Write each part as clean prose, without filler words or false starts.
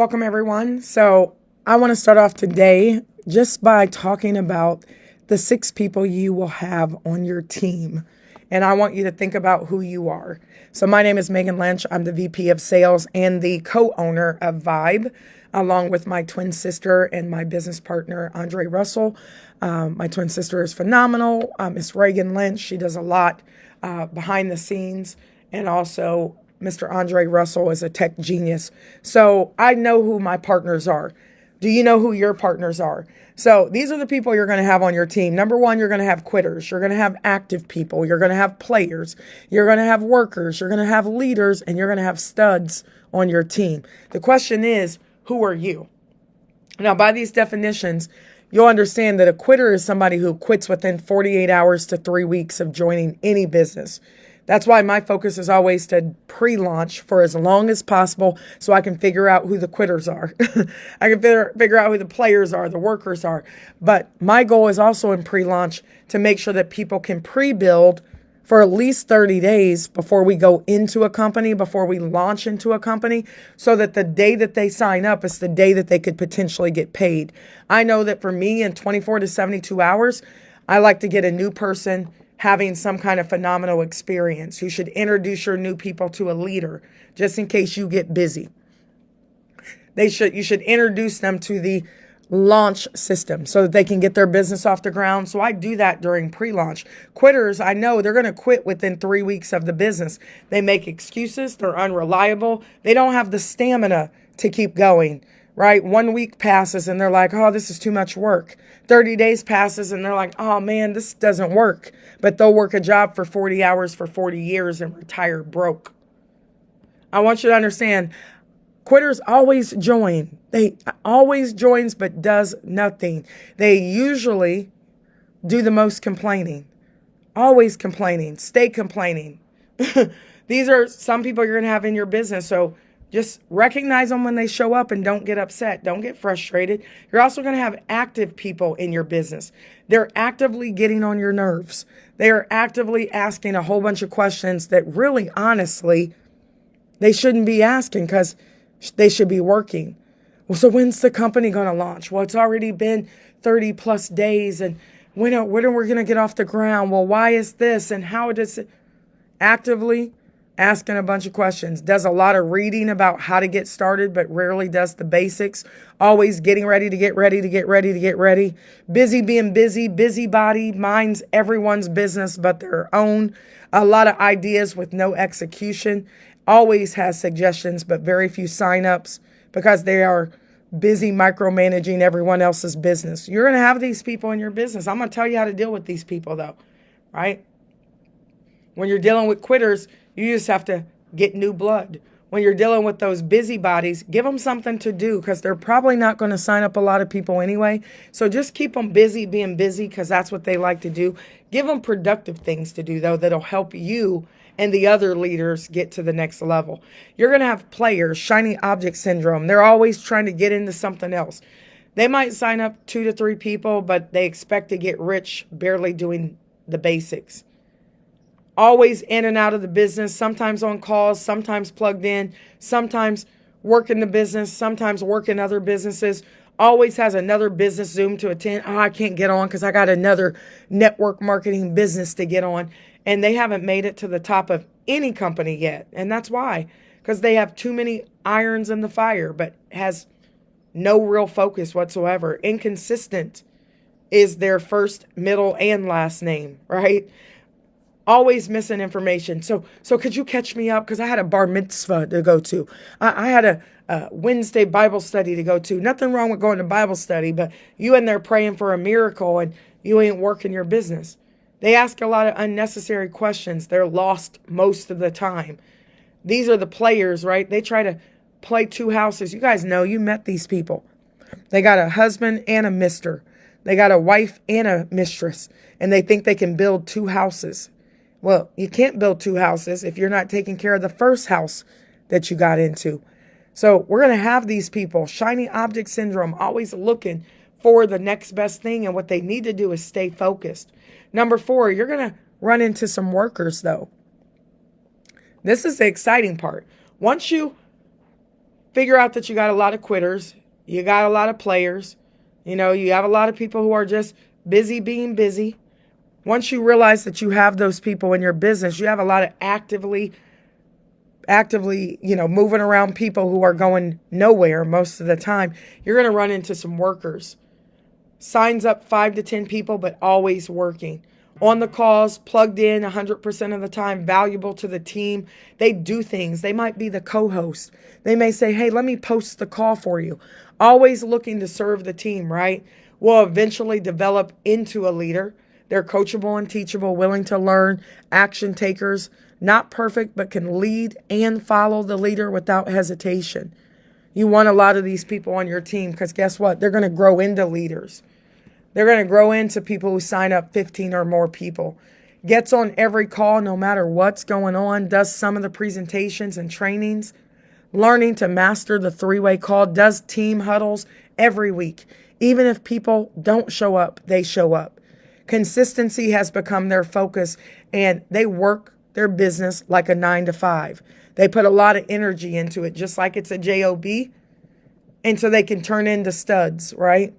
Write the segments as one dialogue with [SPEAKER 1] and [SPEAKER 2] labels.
[SPEAKER 1] Welcome, everyone. So, I want to start off today just by talking about the 6 people you will have on your team. And I want you to think about who you are. So, my name is Megan Lynch. I'm the VP of Sales and the co owner of Vibe, along with my twin sister and my business partner, Andre Russell. My twin sister is phenomenal. Miss Reagan Lynch, she does a lot behind the scenes, and also Mr. Andre Russell is a tech genius. So I know who my partners are. Do you know who your partners are? So these are the people you're going to have on your team. Number one, you're going to have quitters. You're going to have active people. You're going to have players. You're going to have workers. You're going to have leaders, and you're going to have studs on your team. The question is, who are you? Now, by these definitions, you'll understand that a quitter is somebody who quits within 48 hours to 3 weeks of joining any business. That's why my focus is always to pre-launch for as long as possible so I can figure out who the quitters are. I can figure out who the players are, the workers are. But my goal is also in pre-launch to make sure that people can pre-build for at least 30 days before we go into a company, before we launch into a company, so that the day that they sign up is the day that they could potentially get paid. I know that for me, in 24 to 72 hours, I like to get a new person having some kind of phenomenal experience. You should introduce your new people to a leader just in case you get busy. You should introduce them to the launch system so that they can get their business off the ground. So I do that during pre-launch. Quitters, I know they're going to quit within 3 weeks of the business. They make excuses. They're unreliable. They don't have the stamina to keep going, right? 1 week passes and they're like, oh, this is too much work. 30 days passes and they're like, oh man, this doesn't work. But they'll work a job for 40 hours for 40 years and retire broke. I want you to understand, quitters always join. They always joins but does nothing. They usually do the most complaining. Always complaining. Stay complaining. These are some people you're going to have in your business. So just recognize them when they show up and don't get upset. Don't get frustrated. You're also going to have active people in your business. They're actively getting on your nerves. They are actively asking a whole bunch of questions that really, honestly, they shouldn't be asking because they should be working. Well, so when's the company going to launch? Well, it's already been 30 plus days. And when are we going to get off the ground? Well, why is this? And how does it? Actively asking a bunch of questions. Does a lot of reading about how to get started, but rarely does the basics. Always getting ready to get ready to get ready to get ready. Busy being busy, busybody, minds everyone's business but their own. A lot of ideas with no execution. Always has suggestions, but very few signups because they are busy micromanaging everyone else's business. You're going to have these people in your business. I'm going to tell you how to deal with these people, though, right? When you're dealing with quitters, you just have to get new blood. When you're dealing with those busybodies, give them something to do because they're probably not going to sign up a lot of people anyway. So just keep them busy being busy because that's what they like to do. Give them productive things to do, though, that'll help you and the other leaders get to the next level. You're going to have players, shiny object syndrome. They're always trying to get into something else. They might sign up 2 to 3 people, but they expect to get rich barely doing the basics. Always in and out of the business, sometimes on calls, sometimes plugged in, sometimes working the business, sometimes working other businesses. Always has another business Zoom to attend. Oh, I can't get on because I got another network marketing business to get on. And they haven't made it to the top of any company yet. And that's why, because they have too many irons in the fire, but has no real focus whatsoever. Inconsistent is their first, middle, and last name, right? Always missing information. So could you catch me up? Because I had a bar mitzvah to go to. I had a Wednesday Bible study to go to. Nothing wrong with going to Bible study, but you in there praying for a miracle and you ain't working your business. They ask a lot of unnecessary questions. They're lost most of the time. These are the players, right? They try to play 2 houses. You guys know, you met these people. They got a husband and a mister. They got a wife and a mistress, and they think they can build 2 houses. Well, you can't build 2 houses if you're not taking care of the first house that you got into. So we're going to have these people, shiny object syndrome, always looking for the next best thing. And what they need to do is stay focused. Number 4, you're going to run into some workers, though. This is the exciting part. Once you Figure out that you got a lot of quitters. You got a lot of players. You have a lot of people who are just busy being busy. Once you realize that you have those people in your business, you have a lot of actively, moving around people who are going nowhere most of the time. You're going to run into some workers. Signs up 5 to 10 people, but always working. On the calls, plugged in 100% of the time, valuable to the team. They do things. They might be the co-host. They may say, hey, let me post the call for you. Always looking to serve the team, right? Will eventually develop into a leader. They're coachable and teachable, willing to learn, action takers, not perfect, but can lead and follow the leader without hesitation. You want a lot of these people on your team because guess what? They're going to grow into leaders. They're going to grow into people who sign up 15 or more people. Gets on every call no matter what's going on. Does some of the presentations and trainings. Learning to master the 3-way call. Does team huddles every week. Even if people don't show up, they show up. Consistency has become their focus, and they work their business like a 9 to 5. They put a lot of energy into it, just like it's a job, and so they can turn into studs, right?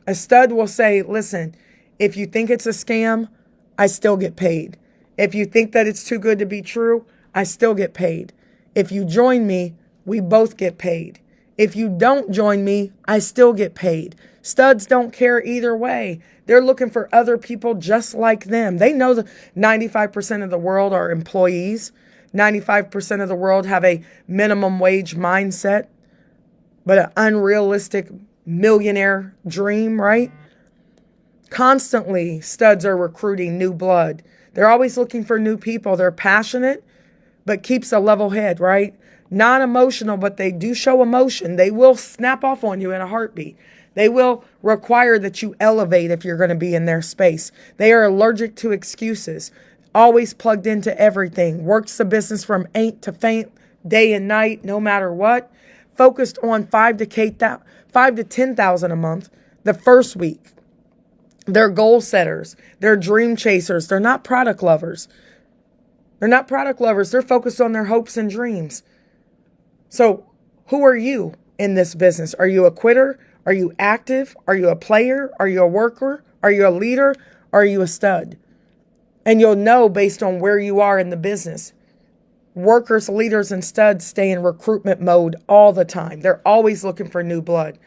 [SPEAKER 1] A stud will say, listen, if you think it's a scam, I still get paid. If you think that it's too good to be true, I still get paid. If you join me, we both get paid. If you don't join me, I still get paid. Studs don't care either way. They're looking for other people just like them. They know that 95% of the world are employees. 95% of the world have a minimum wage mindset, but an unrealistic millionaire dream, right? Constantly, studs are recruiting new blood. They're always looking for new people. They're passionate, but keeps a level head, right? Non-emotional, but they do show emotion. They will snap off on you in a heartbeat. They will require that you elevate if you're going to be in their space. They are allergic to excuses. Always plugged into everything. Works the business from ain't to faint, day and night, no matter what. Focused on 5 to 10,000 a month the first week. They're goal setters. They're dream chasers. They're not product lovers. They're focused on their hopes and dreams. So who are you in this business? Are you a quitter? Are you active? Are you a player? Are you a worker? Are you a leader? Are you a stud? And you'll know based on where you are in the business. Workers, leaders, and studs stay in recruitment mode all the time. They're always looking for new blood.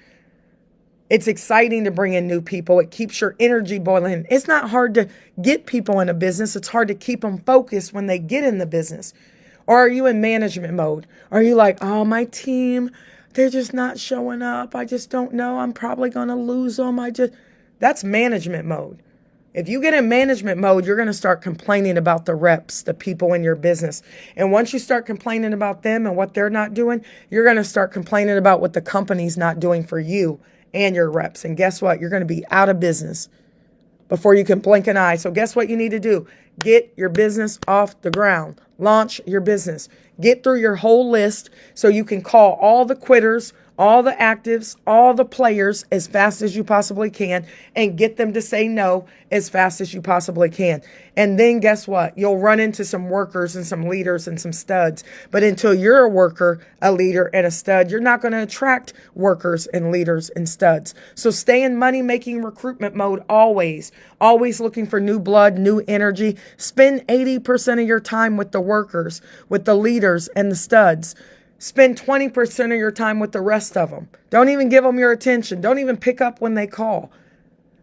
[SPEAKER 1] It's exciting to bring in new people. It keeps your energy boiling. It's not hard to get people in a business. It's hard to keep them focused when they get in the business. Or are you in management mode? Are you like, oh, my team, they're just not showing up. I just don't know. I'm probably going to lose them. That's management mode. If you get in management mode, you're going to start complaining about the reps, the people in your business. And once you start complaining about them and what they're not doing, you're going to start complaining about what the company's not doing for you and your reps. And guess what? You're going to be out of business before you can blink an eye. So guess what you need to do? Get your business off the ground. Launch your business. Get through your whole list so you can call all the quitters, all the actives, all the players as fast as you possibly can and get them to say no as fast as you possibly can. And then guess what? You'll run into some workers and some leaders and some studs. But until you're a worker, a leader, and a stud, you're not going to attract workers and leaders and studs. So stay in money-making recruitment mode always. Always looking for new blood, new energy. Spend 80% of your time with the workers, with the leaders, and the studs. Spend 20% of your time with the rest of them. Don't even give them your attention. Don't even pick up when they call.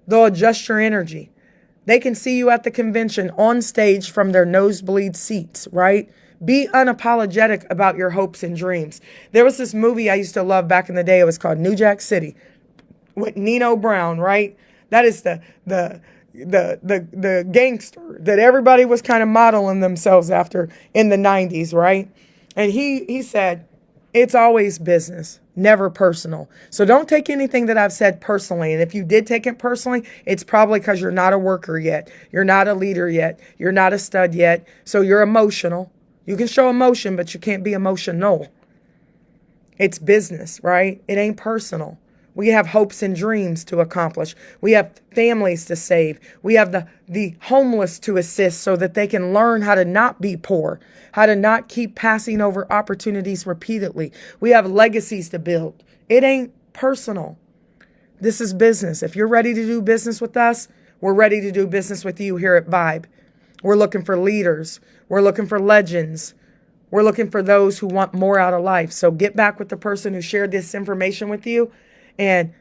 [SPEAKER 1] They'll adjust your energy. They can see you at the convention on stage from their nosebleed seats, right? Be unapologetic about your hopes and dreams. There was this movie I used to love back in the day. It was called New Jack City with Nino Brown, right? That is the gangster that everybody was kind of modeling themselves after in the 90s, right? And he said, it's always business, never personal. So don't take anything that I've said personally. And if you did take it personally, it's probably because you're not a worker yet. You're not a leader yet. You're not a stud yet. So you're emotional. You can show emotion, but you can't be emotional. It's business, right? It ain't personal. We have hopes and dreams to accomplish. We have families to save. We have the homeless to assist so that they can learn how to not be poor, how to not keep passing over opportunities repeatedly. We have legacies to build. It ain't personal. This is business. If you're ready to do business with us, we're ready to do business with you here at Vibe. We're looking for leaders. We're looking for legends. We're looking for those who want more out of life. So get back with the person who shared this information with you and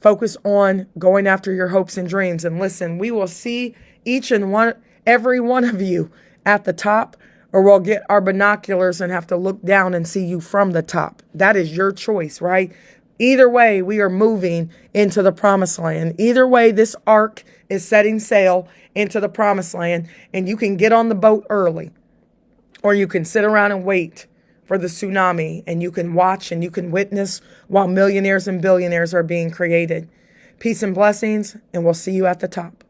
[SPEAKER 1] focus on going after your hopes and dreams. And listen, we will see every one of you at the top, or we'll get our binoculars and have to look down and see you from the top. That is your choice, right? Either way, we are moving into the promised land. Either way, this ark is setting sail into the promised land, and you can get on the boat early, or you can sit around and wait for the tsunami, and you can watch and you can witness while millionaires and billionaires are being created. Peace and blessings, and we'll see you at the top.